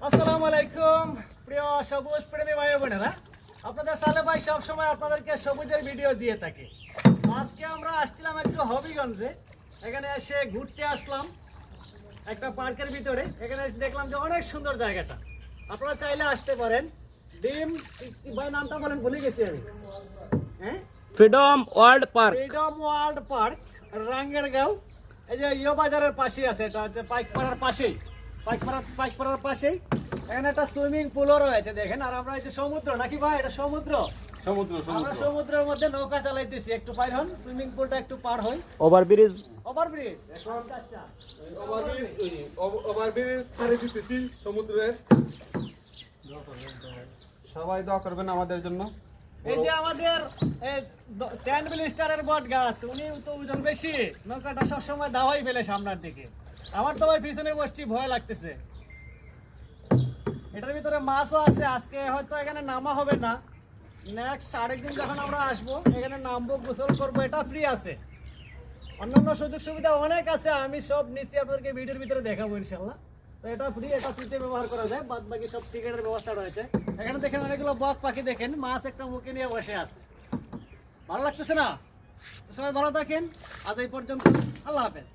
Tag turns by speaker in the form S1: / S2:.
S1: আসসালামু আলাইকুম প্রিয় সবুজ প্রেমী ভাই বোনেরা, আপনাদের সালে ভাই সবসময় আপনাদেরকে সবুজের ভিডিও দিয়ে থাকে। আজকে আমরা আসছিলাম একটু হবিগঞ্জে, এখানে এসে ঘুরতে আসলাম একটা পার্কের ভিতরে। এখানে এসে দেখলাম যে অনেক সুন্দর জায়গাটা, আপনারা চাইলে আসতে পারেন। ডিম ভাই নামটা বলেন, ভুলে গেছি আমি। হ্যাঁ,
S2: freedom world park.
S1: Freedom world park, রাঙ্গেরগাঁও। এই যে ইয়ো বাজারের পাশেই আছে, এটা হচ্ছে পাইকপাড়ার পাশেই, পাইকপাড়ার পাশেই। এখানে একটা সুইমিং পুলও রয়েছে দেখেন। আর আমরা এই যে সমুদ্র, নাকি ভাই এটা সমুদ্র, আমরা সমুদ্রের মধ্যে নৌকা চালাইতেছি। একটু পার হন, সুইমিং পুলটা একটু পার হই।
S2: ওভারব্রিজ
S1: ওভারব্রিজ
S3: সমুদ্রে সবাই দোয়া করবেন আমাদের জন্য।
S1: এই যে আমাদের টেনবিল স্টারের বট গাছ, উনি তো ওজন বেশি, নৌকাটা সবসময় দাওয়াই ফেলে সামনের দিকে। আমার তো ভাই পিছনে বসছি, ভয় লাগতেছে। এটার ভিতরে মাছও আছে। আজকে হয়তো এখানে নামা হবে না, নেক্সট আরেকদিন যখন আমরা আসবো এখানে নামবো, গোসল করবো। এটা ফ্রি আছে, অন্যান্য সুযোগ সুবিধা অনেক আছে, আমি সব নিচ্ছি আপনাদেরকে ভিডিওর ভিতরে দেখাবো ইনশাল্লাহ। তো এটা ফ্রি, এটা ফ্রিতে ব্যবহার করা যায়, বাদ বাকি সব টিকিটের ব্যবস্থা রয়েছে। এখানে দেখেন অনেকগুলো বক পাখি, দেখেন মাছ একটা মুখে নিয়ে বসে আছে। ভালো লাগতেছে না? সবাই ভালো থাকেন, আজ এই পর্যন্ত, আল্লাহ হাফেজ।